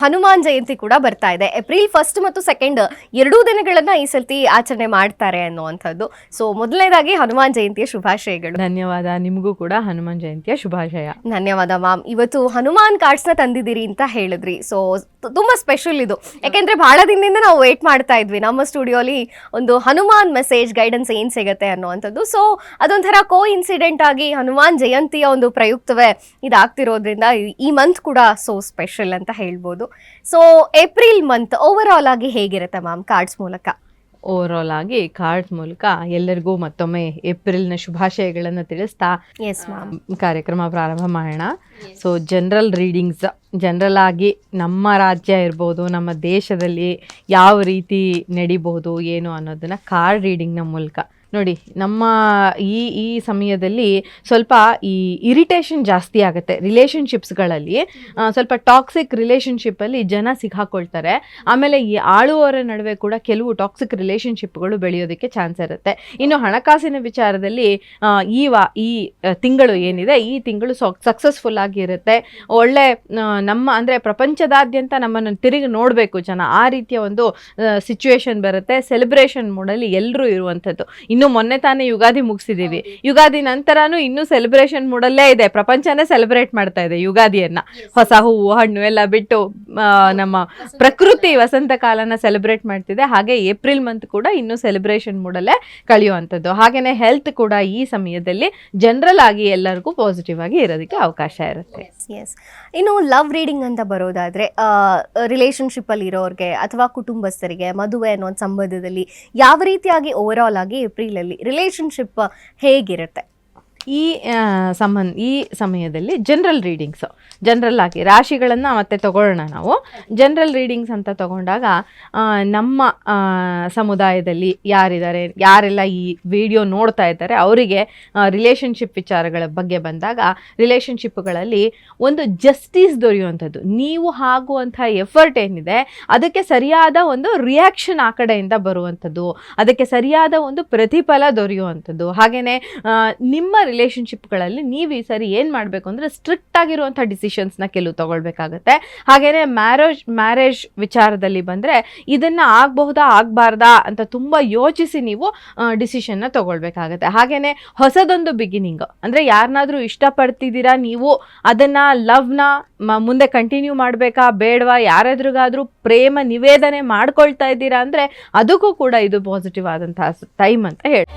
ಹನುಮಾನ್ ಜಯಂತಿ ಕೂಡ ಬರ್ತಾ ಇದೆ. ಏಪ್ರಿಲ್ 1 ಮತ್ತು 2 ಎರಡೂ ದಿನಗಳನ್ನ ಈ ಸತಿ ಆಚರಣೆ ಮಾಡ್ತಾರೆ ಅನ್ನುವಂಥದ್ದು. ಸೊ ಮೊದಲನೇದಾಗಿ ಹನುಮಾನ್ ಜಯಂತಿಯ ಶುಭಾಶಯಗಳು. ಧನ್ಯವಾದ. ನಿಮಗೂ ಕೂಡ ಹನುಮಾನ್ ಜಯಂತಿಯ ಶುಭಾಶಯ. ಧನ್ಯವಾದ ಮ್ಯಾಮ್. ಇವತ್ತು ಹನುಮಾನ್ ಕಾರ್ಡ್ಸ್ ನ ತಂದಿದ್ದೀರಿ ಅಂತ ಹೇಳಿದ್ರಿ. ಸೊ ತುಂಬಾ ಸ್ಪೆಷಲ್ ಇದು, ಯಾಕೆಂದ್ರೆ ಬಹಳ ದಿನದಿಂದ ನಾವು ವೇಟ್ ಮಾಡ್ತಾ ಇದ್ವಿ ನಮ್ಮ ಸ್ಟುಡಿಯೋಲಿ ಒಂದು ಹನುಮಾನ್ ಮೆಸೇಜ್ ಗೈಡೆನ್ಸ್ ಏನ್ ಸಿಗತ್ತೆ ಅನ್ನುವಂಥದ್ದು. ಸೊ ಅದೊಂಥರ ಕೋ ಇನ್ಸಿಡೆಂಟ್ ಆಗಿ ಹನುಮಾನ್ ಜಯಂತಿಯ ಒಂದು ಪ್ರಯುಕ್ತವೇ ಇದಾಗ್ತಿರೋದ್ರಿಂದ ಈ ಮಂತ್ ಕೂಡ ಸೋ ಸ್ಪೆಷಲ್ ಅಂತ ಹೇಳ್ಬೋದು. So April month over all ಆಗಿ ಹೇಗಿರುತ್ತೆ ಮ್ಯಾಮ್ ಕಾರ್ಡ್ಸ್ ಮೂಲಕ? ಓವರ್ ಆಲ್ ಆಗಿ ಕಾರ್ಡ್ಸ್ ಮೂಲಕ ಎಲ್ಲರಿಗೂ ಮತ್ತೊಮ್ಮೆ ಏಪ್ರಿಲ್ನ ಶುಭಾಶಯಗಳನ್ನು ತಿಳಿಸ್ತಾ ಕಾರ್ಯಕ್ರಮ ಪ್ರಾರಂಭ ಮಾಡೋಣ. ಸೊ ಜನರಲ್ ರೀಡಿಂಗ್ಸ್, ಜನರಲ್ ಆಗಿ ನಮ್ಮ ರಾಜ್ಯ ಇರ್ಬೋದು, ನಮ್ಮ ದೇಶದಲ್ಲಿ ಯಾವ ರೀತಿ ನಡಿಬಹುದು ಏನು ಅನ್ನೋದನ್ನ ಕಾರ್ಡ್ ರೀಡಿಂಗ್ನ ಮೂಲಕ ನೋಡಿ. ನಮ್ಮ ಈ ಸಮಯದಲ್ಲಿ ಸ್ವಲ್ಪ ಈ ಇರಿಟೇಷನ್ ಜಾಸ್ತಿ ಆಗುತ್ತೆ ರಿಲೇಷನ್ಶಿಪ್ಸ್ಗಳಲ್ಲಿ. ಸ್ವಲ್ಪ ಟಾಕ್ಸಿಕ್ ರಿಲೇಷನ್ಶಿಪ್ಪಲ್ಲಿ ಜನ ಸಿಕ್ಕಾಕೊಳ್ತಾರೆ. ಆಮೇಲೆ ಈ ಆಳುವವರ ನಡುವೆ ಕೂಡ ಕೆಲವು ಟಾಕ್ಸಿಕ್ ರಿಲೇಷನ್ಶಿಪ್ಗಳು ಬೆಳೆಯೋದಕ್ಕೆ ಚಾನ್ಸ್ ಇರುತ್ತೆ. ಇನ್ನು ಹಣಕಾಸಿನ ವಿಚಾರದಲ್ಲಿ ಈ ತಿಂಗಳು ಏನಿದೆ, ಈ ತಿಂಗಳು ಸಕ್ಸಸ್ಫುಲ್ ಆಗಿರುತ್ತೆ. ಒಳ್ಳೆ ನಮ್ಮ ಅಂದರೆ ಪ್ರಪಂಚದಾದ್ಯಂತ ನಮ್ಮನ್ನು ತಿರುಗಿ ನೋಡಬೇಕು ಜನ, ಆ ರೀತಿಯ ಒಂದು ಸಿಚುವೇಶನ್ ಬರುತ್ತೆ. ಸೆಲೆಬ್ರೇಷನ್ ಮೂಡಲ್ಲಿ ಎಲ್ಲರೂ ಇರುವಂಥದ್ದು. ಇನ್ನು ಮೊನ್ನೆ ತಾನೇ ಯುಗಾದಿ ಮುಗಿಸಿದೀವಿ. ಯುಗಾದಿ ನಂತರನೂ ಇನ್ನೂ ಸೆಲೆಬ್ರೇಷನ್ ಮೂಡಲ್ಲೇ ಇದೆ. ಪ್ರಪಂಚನೇ ಸೆಲೆಬ್ರೇಟ್ ಮಾಡ್ತಾ ಇದೆ ಯುಗಾದಿಯನ್ನ. ಹೊಸ ಹೂವು ಹಣ್ಣು ಎಲ್ಲ ಬಿಟ್ಟು ನಮ್ಮ ಪ್ರಕೃತಿ ವಸಂತ ಕಾಲನ ಸೆಲೆಬ್ರೇಟ್ ಮಾಡ್ತಿದೆ. ಹಾಗೆ ಏಪ್ರಿಲ್ ಮಂತ್ ಕೂಡ ಇನ್ನೂ ಸೆಲೆಬ್ರೇಷನ್ ಮೂಡಲ್ಲೇ ಕಳೆಯುವಂಥದ್ದು. ಹಾಗೇನೆ ಹೆಲ್ತ್ ಕೂಡ ಈ ಸಮಯದಲ್ಲಿ ಜನರಲ್ ಆಗಿ ಎಲ್ಲರಿಗೂ ಪಾಸಿಟಿವ್ ಆಗಿ ಇರೋದಕ್ಕೆ ಅವಕಾಶ ಇರುತ್ತೆ. ಇನ್ನು ಲವ್ ರೀಡಿಂಗ್ ಅಂತ ಬರೋದಾದ್ರೆ ರಿಲೇಶನ್ಶಿಪ್ ಅಲ್ಲಿ ಇರೋರಿಗೆ ಅಥವಾ ಕುಟುಂಬಸ್ಥರಿಗೆ ಮದುವೆ ಅನ್ನೋ ಸಂಬಂಧದಲ್ಲಿ ಯಾವ ರೀತಿಯಾಗಿ ಓವರ್ ಆಲ್ ಆಗಿ ಏಪ್ರಿಲ್ ಅಲ್ಲಿ ರಿಲೇಶನ್ಶಿಪ್ ಹೇಗಿರುತ್ತೆ? ಈ ಸಮಯದಲ್ಲಿ ಜನರಲ್ ರೀಡಿಂಗ್ಸು, ಜನರಲ್ ಆಗಿ ರಾಶಿಗಳನ್ನು ಮತ್ತೆ ತಗೊಳ್ಳೋಣ ನಾವು. ಜನರಲ್ ರೀಡಿಂಗ್ಸ್ ಅಂತ ತಗೊಂಡಾಗ ನಮ್ಮ ಸಮುದಾಯದಲ್ಲಿ ಯಾರಿದ್ದಾರೆ, ಯಾರೆಲ್ಲ ಈ ವಿಡಿಯೋ ನೋಡ್ತಾ ಇದ್ದಾರೆ ಅವರಿಗೆ ರಿಲೇಷನ್ಶಿಪ್ ವಿಚಾರಗಳ ಬಗ್ಗೆ ಬಂದಾಗ ರಿಲೇಷನ್ಶಿಪ್ಗಳಲ್ಲಿ ಒಂದು ಜಸ್ಟಿಸ್ ದೊರೆಯುವಂಥದ್ದು, ನೀವು ಆಗುವಂಥ ಎಫರ್ಟ್ ಏನಿದೆ ಅದಕ್ಕೆ ಸರಿಯಾದ ಒಂದು ರಿಯಾಕ್ಷನ್ ಆ ಕಡೆಯಿಂದ ಬರುವಂಥದ್ದು, ಅದಕ್ಕೆ ಸರಿಯಾದ ಒಂದು ಪ್ರತಿಫಲ ದೊರೆಯುವಂಥದ್ದು. ಹಾಗೆಯೇ ನಿಮ್ಮ ರಿಲೇಷನ್ಶಿಪ್ಗಳಲ್ಲಿ ನೀವು ಈ ಸರಿ ಏನು ಮಾಡಬೇಕು ಅಂದರೆ ಸ್ಟ್ರಿಕ್ಟ್ ಆಗಿರುವಂಥ ಡಿಸಿಷನ್ಸ್ನ ಕೆಲವು ತಗೊಳ್ಬೇಕಾಗತ್ತೆ. ಹಾಗೆಯೇ ಮ್ಯಾರೇಜ್ ವಿಚಾರದಲ್ಲಿ ಬಂದರೆ ಇದನ್ನು ಆಗಬಹುದಾ ಆಗಬಾರ್ದಾ ಅಂತ ತುಂಬ ಯೋಚಿಸಿ ನೀವು ಡಿಸಿಷನ್ನ ತಗೊಳ್ಬೇಕಾಗತ್ತೆ. ಹಾಗೆಯೇ ಹೊಸದೊಂದು ಬಿಗಿನಿಂಗ್ ಅಂದರೆ ಯಾರನ್ನಾದರೂ ಇಷ್ಟಪಡ್ತಿದ್ದೀರಾ ನೀವು, ಅದನ್ನು ಲವ್ನ ಮುಂದೆ ಕಂಟಿನ್ಯೂ ಮಾಡಬೇಕಾ ಬೇಡವಾ, ಯಾರೆದ್ರಿಗಾದರೂ ಪ್ರೇಮ ನಿವೇದನೆ ಮಾಡ್ಕೊಳ್ತಾ ಇದ್ದೀರಾ ಅಂದರೆ ಅದಕ್ಕೂ ಕೂಡ ಇದು ಪಾಸಿಟಿವ್ ಆದಂತಹ ಟೈಮ್ ಅಂತ ಹೇಳಿ.